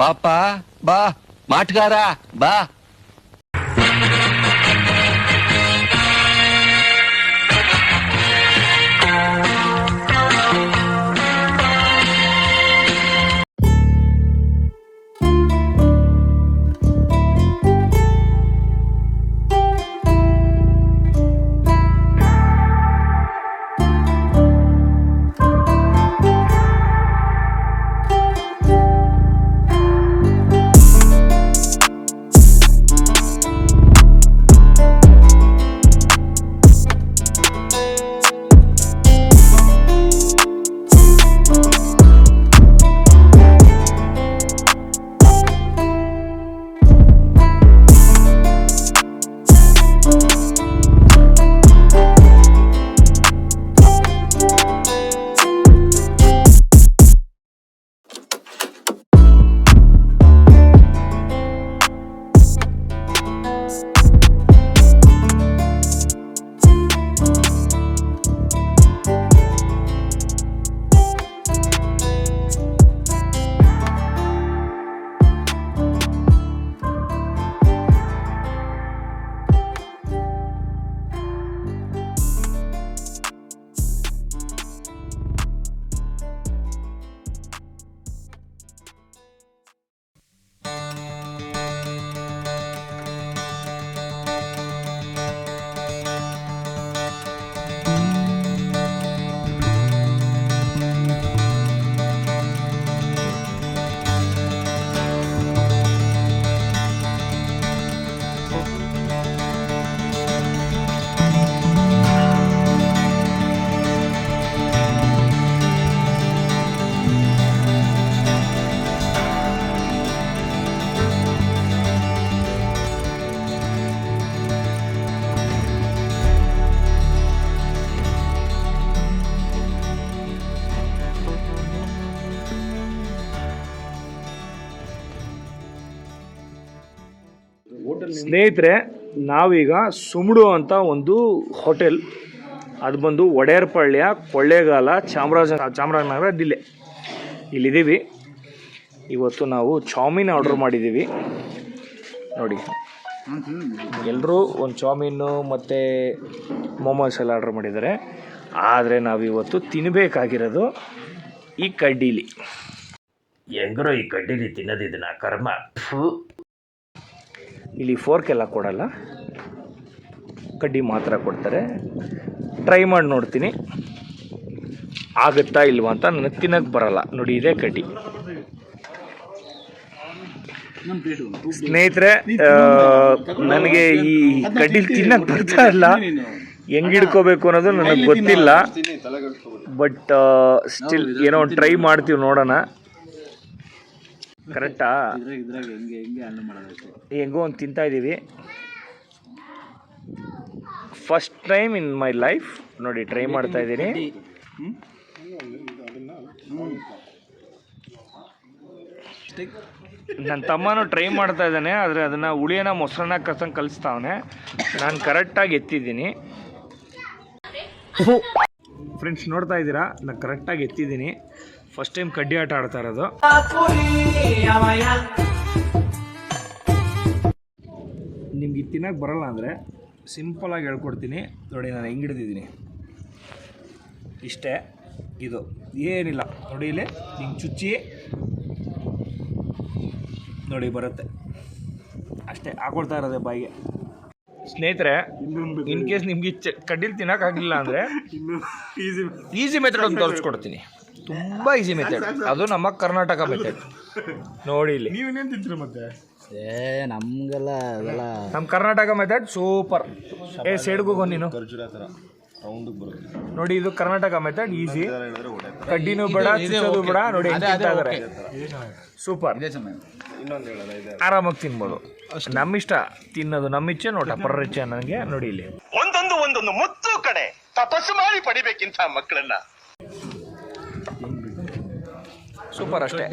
ಬಾಪ ಬಾ ಮಾಟಗಾರ ಬಾ. ಸ್ನೇಹಿತರೆ, ನಾವೀಗ ಸುಮಡು ಅಂತ ಒಂದು ಹೋಟೆಲ್, ಅದು ಬಂದು ಒಡೆಯರ್ಪಳ್ಳಿಯ ಕೊಳ್ಳೇಗಾಲ, ಚಾಮರಾಜನಗರ ಜಿಲ್ಲೆ, ಇಲ್ಲಿದ್ದೀವಿ. ಇವತ್ತು ನಾವು ಚಾವ್ಮೀನ್ ಆರ್ಡ್ರ್ ಮಾಡಿದ್ದೀವಿ. ನೋಡಿ, ಎಲ್ಲರೂ ಒಂದು ಚಾವ್ಮೀನು ಮತ್ತು ಮೋಮೋಸ್ ಎಲ್ಲ ಆರ್ಡ್ರ್ ಮಾಡಿದ್ದಾರೆ. ಆದರೆ ನಾವಿವತ್ತು ತಿನ್ನಬೇಕಾಗಿರೋದು ಈ ಕಡ್ಡೀಲಿ. ಹೆಂಗರೋ ಈ ಕಡ್ಡೀಲಿ ತಿನ್ನೋದಿದ್ದನ್ನ ಕರ್ಮ. ಇಲ್ಲಿ ಫೋರ್ಕೆಲ್ಲ ಕೊಡಲ್ಲ, ಕಡ್ಡಿ ಮಾತ್ರ ಕೊಡ್ತಾರೆ. ಟ್ರೈ ಮಾಡಿ ನೋಡ್ತೀನಿ ಆಗುತ್ತಾ ಇಲ್ವಾ ಅಂತ. ನನಗೆ ತಿನ್ನೋಕ್ಕೆ ಬರಲ್ಲ. ನೋಡಿ, ಇದೇ ಕಡ್ಡಿ. ಸ್ನೇಹಿತರೆ, ನನಗೆ ಈ ಕಡ್ಡಿಲಿ ತಿನ್ನಕ್ಕೆ ಬರ್ತಾ ಇಲ್ಲ. ಹೆಂಗೆ ಹಿಡ್ಕೋಬೇಕು ಅನ್ನೋದು ನನಗೆ ಗೊತ್ತಿಲ್ಲ. ಬಟ್ ಸ್ಟಿಲ್ ಏನೋ ಒಂದು ಟ್ರೈ ಮಾಡ್ತೀವಿ, ನೋಡೋಣ. ಕರೆಕ್ಟಾ? ಹೆಂಗೋ ಒಂದು ತಿಂತಾ ಇದ್ದೀವಿ. First time in my life ನೋಡಿ, ಟ್ರೈ ಮಾಡ್ತಾ ಇದ್ದೀನಿ. ನನ್ನ ತಮ್ಮನೂ ಟ್ರೈ ಮಾಡ್ತಾ ಇದ್ದಾನೆ, ಆದರೆ ಅದನ್ನು ಹುಳಿಯನ್ನ ಮೊಸರನ್ನ ಕಸಂಗೆ ಕಲಿಸ್ತಾವನೆ. ನಾನು ಕರೆಕ್ಟಾಗಿ ಎತ್ತಿದ್ದೀನಿ. ಫ್ರೆಂಡ್ಸ್, ನೋಡ್ತಾ ಇದ್ದೀರಾ, ನಾನು ಕರೆಕ್ಟಾಗಿ ಎತ್ತಿದ್ದೀನಿ. ಫಸ್ಟ್ ಟೈಮ್ ಕಡ್ಡಿ ಆಟ ಆಡ್ತಾ ಇರೋದು. ನಿಮ್ಗೆ ತಿನ್ನಕ್ಕೆ ಬರಲ್ಲ ಅಂದರೆ ಸಿಂಪಲಾಗಿ ಹೇಳ್ಕೊಡ್ತೀನಿ. ನೋಡಿ, ನಾನು ಹೆಂಗೆ ಹಿಡಿದಿದ್ದೀನಿ ಇಷ್ಟೇ. ಇದು ಏನಿಲ್ಲ. ನೋಡಿ, ಇಲ್ಲಿ ಹಿಂಗೆ ಚುಚ್ಚಿ ನೋಡಿ ಬರುತ್ತೆ ಅಷ್ಟೇ. ಹಾಕೊಳ್ತಾ ಇರೋದೆ ಬಾಯಿಗೆ. ಸ್ನೇಹಿತರೆ, ಇನ್ ಕೇಸ್ ನಿಮ್ಗೆ ಕಡ್ಡಿಲಿ ತಿನ್ನೋಕ್ಕಾಗಲಿಲ್ಲ ಅಂದರೆ ಈಸಿ ಮೆಥಡ್ ಒಂದು ತೋರಿಸ್ಕೊಡ್ತೀನಿ. ತುಂಬ ಈಸಿ ಮೆಥಡ್, ಅದು ನಮ್ಮ ಕರ್ನಾಟಕ ಮೆಥಡ್. ನೋಡಿ, ಇಲ್ಲಿ ನೀವೇನೇನು ತಿಂತೀರ ಮತ್ತೆ? ನಮಗೆಲ್ಲ ಅದೆಲ್ಲ ನಮ್ಮ ಕರ್ನಾಟಕ ಮೆಥಡ್ ಸೂಪರ್. ಸೈಡ್ಗೋಗೋ ನೀನು. ನೋಡಿ, ಇದು ಕರ್ನಾಟಕ ಮೆಥಡ್, ಈಸಿ. ಕಡ್ಡಿನೂ ಬೇಡ, ಚುಚ್ಚೋದು ಬೇಡ. ನೋಡಿ, ಸೂಪರ್. ಆರಾಮಾಗಿ ತಿನ್ಬೋದು. ನಮ್ಮಿಷ್ಟ ತಿನ್ನೋದು, ನಮ್ಮಿಚ್ಛೆ. ನೋಟ ಪರ್ರಿಚ್ಛೆ ನನಗೆ. ನೋಡಿ, ಇಲ್ಲಿ ಒಂದೊಂದು ಮುತ್ತು ಕಡೆ ತಪಸ್ಸು ಮಾಡಿ ಪಡಿಬೇಕಿಂತ ಮಕ್ಕಳನ್ನ. ಸೂಪರ್ ಅಷ್ಟೇ.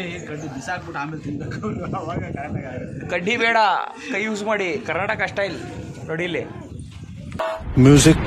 ಕಡ್ಡಿ ಬೇಡ, ಕೈ ಯೂಸ್ ಮಾಡಿ. ಕರ್ನಾಟಕ ಸ್ಟೈಲ್. ನೋಡಿ, ಇಲ್ಲಿ ಮ್ಯೂಸಿಕ್.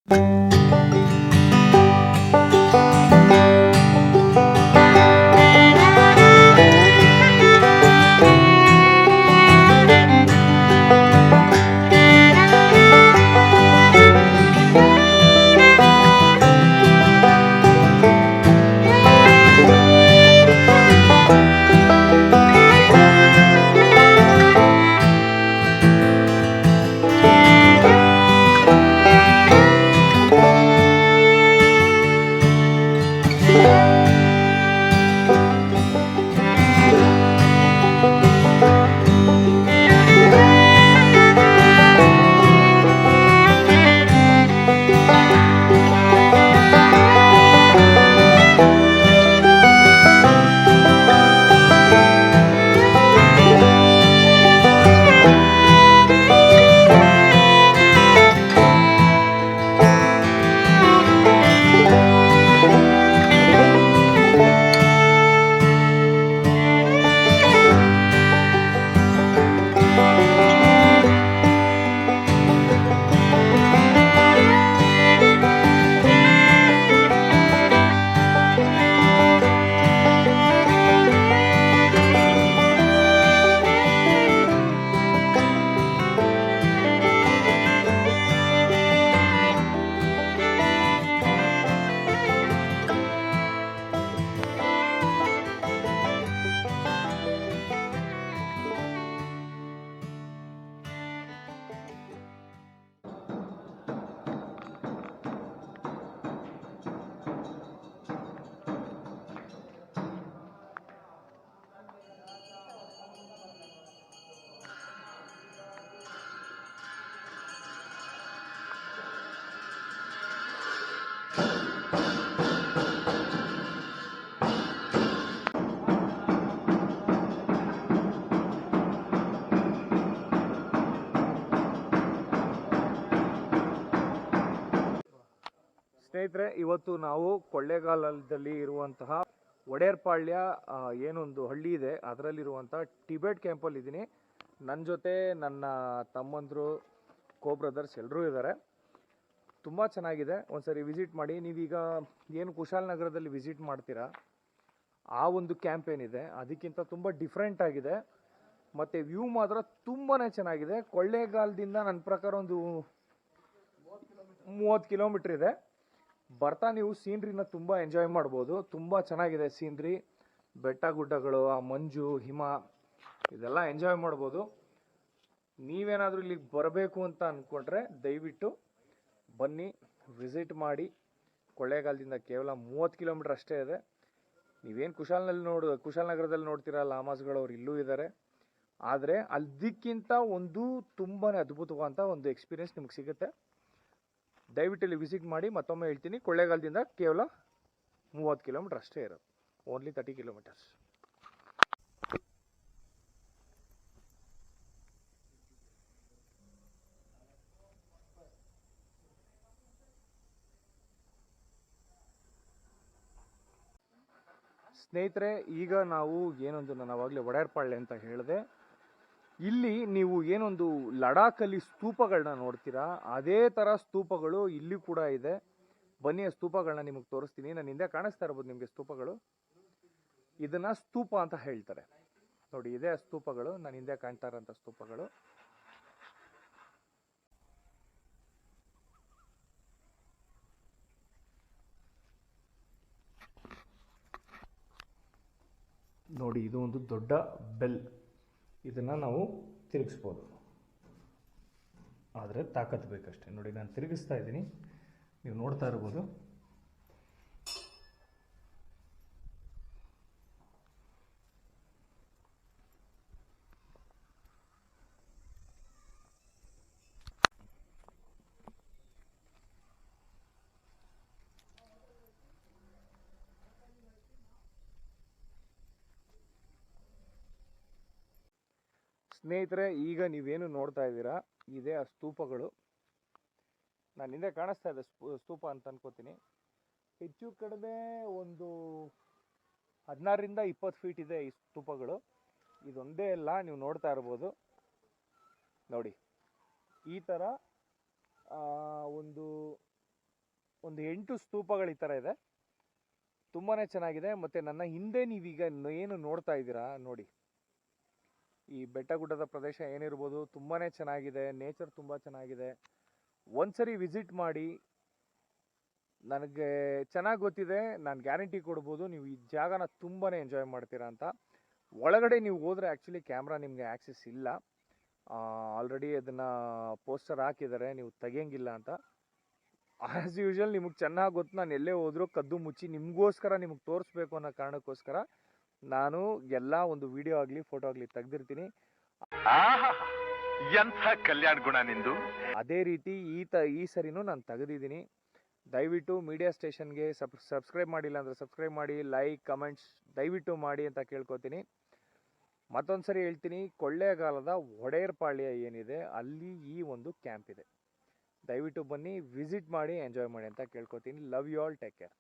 ಸ್ನೇಹಿತರೆ, ಇವತ್ತು ನಾವು ಕೊಳ್ಳೇಗಾಲದಲ್ಲಿ ಇರುವಂತಹ ಒಡೆಯರ್ಪಾಳ್ಯ ಏನೊಂದು ಹಳ್ಳಿ ಇದೆ ಅದರಲ್ಲಿರುವಂತಹ ಟಿಬೆಟ್ ಕ್ಯಾಂಪಲ್ಲಿ ಇದ್ದೀನಿ. ನನ್ನ ಜೊತೆ ನನ್ನ ತಮ್ಮಂದರು, ಬ್ರದರ್ಸ್ ಎಲ್ಲರೂ ಇದ್ದಾರೆ. ತುಂಬ ಚೆನ್ನಾಗಿದೆ, ಒಂದ್ಸರಿ ವಿಸಿಟ್ ಮಾಡಿ. ನೀವೀಗ ಏನು ಕುಶಾಲನಗರದಲ್ಲಿ ವಿಸಿಟ್ ಮಾಡ್ತೀರಾ ಆ ಒಂದು ಕ್ಯಾಂಪ್ ಏನಿದೆ ಅದಕ್ಕಿಂತ ತುಂಬ ಡಿಫ್ರೆಂಟ್ ಆಗಿದೆ ಮತ್ತು ವ್ಯೂ ಮಾತ್ರ ತುಂಬಾ ಚೆನ್ನಾಗಿದೆ. ಕೊಳ್ಳೇಗಾಲದಿಂದ ನನ್ನ ಪ್ರಕಾರ ಒಂದು 30 ಕಿಲೋಮೀಟ್ರ್ ಇದೆ. ಬರ್ತಾ ನೀವು ಸೀನ್ರಿನ ತುಂಬ ಎಂಜಾಯ್ ಮಾಡ್ಬೋದು. ತುಂಬ ಚೆನ್ನಾಗಿದೆ ಸೀನ್ರಿ, ಬೆಟ್ಟ ಗುಡ್ಡಗಳು, ಆ ಮಂಜು ಹಿಮ ಇದೆಲ್ಲ ಎಂಜಾಯ್ ಮಾಡ್ಬೋದು. ನೀವೇನಾದರೂ ಇಲ್ಲಿಗೆ ಬರಬೇಕು ಅಂತ ಅಂದ್ಕೊಂಡ್ರೆ ದಯವಿಟ್ಟು ಬನ್ನಿ, ವಿಸಿಟ್ ಮಾಡಿ. ಕೊಳ್ಳೇಗಾಲದಿಂದ ಕೇವಲ 30 ಕಿಲೋಮೀಟ್ರ್ ಅಷ್ಟೇ ಇದೆ. ನೀವೇನು ಕುಶಾಲನಗರದಲ್ಲಿ ನೋಡ್ತೀರಾ ಲಾಮಾಸ್ಗಳು, ಅವ್ರು ಇಲ್ಲೂ ಇದ್ದಾರೆ. ಆದರೆ ಅದಕ್ಕಿಂತ ಒಂದು ತುಂಬಾ ಅದ್ಭುತವಾದಂಥ ಒಂದು ಎಕ್ಸ್ಪೀರಿಯೆನ್ಸ್ ನಿಮ್ಗೆ ಸಿಗುತ್ತೆ. ದಯವಿಟ್ಟು ಇಲ್ಲಿ ವಿಸಿಟ್ ಮಾಡಿ. ಮತ್ತೊಮ್ಮೆ ಹೇಳ್ತೀನಿ, ಕೊಳ್ಳೇಗಾಲದಿಂದ ಕೇವಲ 30 ಕಿಲೋಮೀಟ್ರ್ ಅಷ್ಟೇ ಇರೋದು, ಓನ್ಲಿ 30 ಕಿಲೋಮೀಟರ್ಸ್. ಸ್ನೇಹಿತರೆ, ಈಗ ನಾವು ನಾನು ಆವಾಗಲೇ ಒಡೆಯರ್ಪಾಳ್ಯ ಅಂತ ಹೇಳಿದೆ. ಇಲ್ಲಿ ನೀವು ಏನೊಂದು ಲಡಾಖಲ್ಲಿ ಸ್ತೂಪಗಳನ್ನ ನೋಡ್ತೀರಾ ಅದೇ ಥರ ಸ್ತೂಪಗಳು ಇಲ್ಲಿ ಕೂಡ ಇದೆ. ಬನ್ನಿ, ಆ ಸ್ತೂಪಗಳನ್ನ ನಿಮಗೆ ತೋರಿಸ್ತೀನಿ. ನನ್ನ ಹಿಂದೆ ಕಾಣಿಸ್ತಾ ಇರ್ಬೋದು ನಿಮಗೆ ಸ್ತೂಪಗಳು. ಇದನ್ನು ಸ್ತೂಪ ಅಂತ ಹೇಳ್ತಾರೆ ನೋಡಿ. ಇದೇ ಸ್ತೂಪಗಳು, ನನ್ನ ಹಿಂದೆ ಕಾಣ್ತಾ ಇರೋಂಥ ಸ್ತೂಪಗಳು. ನೋಡಿ, ಇದು ಒಂದು ದೊಡ್ಡ ಬೆಲ್. ಇದನ್ನು ನಾವು ತಿರುಗಿಸ್ಬೋದು, ಆದರೆ ತಾಕತ್ತು ಬೇಕಷ್ಟೇ. ನೋಡಿ, ನಾನು ತಿರುಗಿಸ್ತಾ ಇದ್ದೀನಿ, ನೀವು ನೋಡ್ತಾ ಇರ್ಬೋದು. ಸ್ನೇಹಿತರೆ, ಈಗ ನೀವೇನು ನೋಡ್ತಾ ಇದ್ದೀರಾ ಇದೇ ಆ ಸ್ತೂಪಗಳು. ನಾನು ಹಿಂದೆ ಕಾಣಿಸ್ತಾ ಇದೆ ಸ್ತೂಪ ಅಂತ ಅನ್ಕೋತೀನಿ. ಹೆಚ್ಚು ಕಡಿಮೆ ಒಂದು 16ರಿಂದ 20 ಫೀಟ್ ಇದೆ ಈ ಸ್ತೂಪಗಳು. ಇದೊಂದೇ ಅಲ್ಲ, ನೀವು ನೋಡ್ತಾ ಇರ್ಬೋದು. ನೋಡಿ, ಈ ಥರ ಒಂದು ಒಂದು 8 ಸ್ತೂಪಗಳು ಈ ಥರ ಇದೆ. ತುಂಬಾ ಚೆನ್ನಾಗಿದೆ. ಮತ್ತು ನನ್ನ ಹಿಂದೆ ನೀವೀಗ ಏನು ನೋಡ್ತಾ ಇದ್ದೀರಾ ನೋಡಿ, ಈ ಬೆಟ್ಟ ಗುಡ್ಡದ ಪ್ರದೇಶ ಏನಿರ್ಬೋದು ತುಂಬಾ ಚೆನ್ನಾಗಿದೆ. ನೇಚರ್ ತುಂಬ ಚೆನ್ನಾಗಿದೆ. ಒಂದ್ಸರಿ ವಿಸಿಟ್ ಮಾಡಿ. ನನಗೆ ಚೆನ್ನಾಗಿ ಗೊತ್ತಿದೆ, ನಾನು ಗ್ಯಾರಂಟಿ ಕೊಡ್ಬೋದು ನೀವು ಈ ಜಾಗನ ತುಂಬಾ ಎಂಜಾಯ್ ಮಾಡ್ತೀರಾ ಅಂತ. ಒಳಗಡೆ ನೀವು ಹೋದರೆ ಆ್ಯಕ್ಚುಲಿ ಕ್ಯಾಮ್ರಾ ನಿಮಗೆ ಆ್ಯಕ್ಸೆಸ್ ಇಲ್ಲ. ಆಲ್ರೆಡಿ ಅದನ್ನು ಪೋಸ್ಟರ್ ಹಾಕಿದ್ದಾರೆ, ನೀವು ತೆಗಿಯಂಗಿಲ್ಲ ಅಂತ. ಆ್ಯಸ್ ಯೂಶ್ವಲ್ ನಿಮಗೆ ಚೆನ್ನಾಗಿ ಗೊತ್ತು, ನಾನು ಎಲ್ಲೇ ಹೋದರೂ ಕದ್ದು ಮುಚ್ಚಿ ನಿಮಗೋಸ್ಕರ ನಿಮಗೆ ತೋರಿಸ್ಬೇಕು ಅನ್ನೋ ಕಾರಣಕ್ಕೋಸ್ಕರ ನಾನು ಎಲ್ಲ ಒಂದು ವಿಡಿಯೋ ಆಗಲಿ ಫೋಟೋ ಆಗಲಿ ತೆಗೆದಿರ್ತೀನಿ. ಎಂಥ ಕಲ್ಯಾಣ ಗುಣ ನಿಂದು. ಅದೇ ರೀತಿ ಈ ಸರಿನೂ ನಾನು ತೆಗೆದಿದ್ದೀನಿ. ದಯವಿಟ್ಟು ಮೀಡಿಯಾ ಸ್ಟೇಷನ್ಗೆ ಸಬ್ಸ್ಕ್ರೈಬ್ ಮಾಡಿಲ್ಲ ಅಂದರೆ ಸಬ್ಸ್ಕ್ರೈಬ್ ಮಾಡಿ, ಲೈಕ್ ಕಮೆಂಟ್ಸ್ ದಯವಿಟ್ಟು ಮಾಡಿ ಅಂತ ಕೇಳ್ಕೊತೀನಿ. ಮತ್ತೊಂದು ಸರಿ ಹೇಳ್ತೀನಿ, ಕೊಳ್ಳೇಗಾಲದ ಒಡೆಯರ್ಪಾಳ್ಯ ಏನಿದೆ ಅಲ್ಲಿ ಈ ಒಂದು ಕ್ಯಾಂಪ್ ಇದೆ. ದಯವಿಟ್ಟು ಬನ್ನಿ, ವಿಸಿಟ್ ಮಾಡಿ, ಎಂಜಾಯ್ ಮಾಡಿ ಅಂತ ಕೇಳ್ಕೊತೀನಿ. Love you all, take care.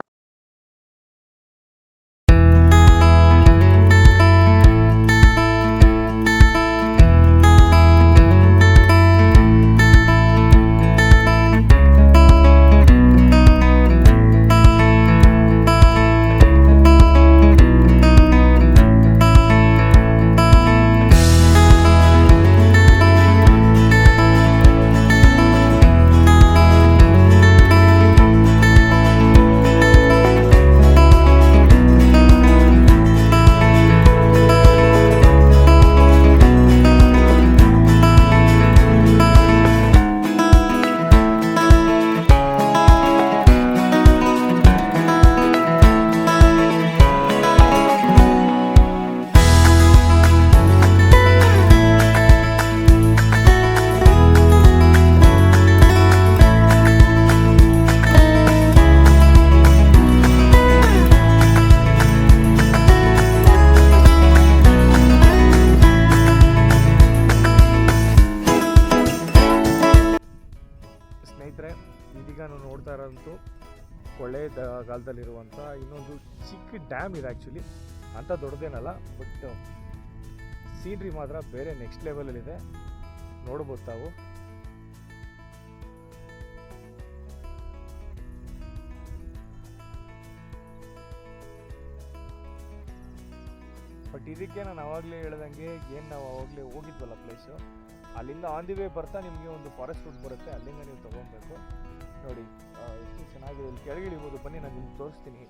ಸ್ನೇಹಿತರೆ, ಇದೀಗ ನಾವು ನೋಡ್ತಾ ಇರೋಂತೂ ಕೊಳ್ಳೇಗಾಲದಲ್ಲಿರುವಂಥ ಇನ್ನೊಂದು ಚಿಕ್ಕ ಡ್ಯಾಮ್ ಇದೆ. ಆ್ಯಕ್ಚುಲಿ ಅಂಥ ದೊಡ್ಡದೇನಲ್ಲ, ಬಟ್ ಸೀನ್ರಿ ಮಾತ್ರ ಬೇರೆ ನೆಕ್ಸ್ಟ್ ಲೆವೆಲಲ್ಲಿದೆ. ನೋಡ್ಬೋದು ತಾವು. ಬಟ್ ಇದಕ್ಕೆ ನಾನು ಅವಾಗಲೇ ಹೇಳ್ದಂಗೆ ಏನು ನಾವು ಅವಾಗಲೇ ಹೋಗಿದ್ವಲ್ಲ ಪ್ಲೇಸು, ಅಲ್ಲಿಂದ ಆನ್ ದಿ ವೇ ಬರ್ತಾ ನಿಮಗೆ ಒಂದು ಫಾರೆಸ್ಟ್ ರೂಟ್ ಬರುತ್ತೆ, ಅಲ್ಲಿಂದ ನೀವು ತೊಗೊಬೇಕು. ನೋಡಿ ಎಷ್ಟು ಚೆನ್ನಾಗಿದೆ. ಇಲ್ಲಿ ಕೆಳಗಿಳಿಬೋದು, ಬನ್ನಿ ನಾನು ನಿಮ್ಗೆ ತೋರಿಸ್ತೀನಿ.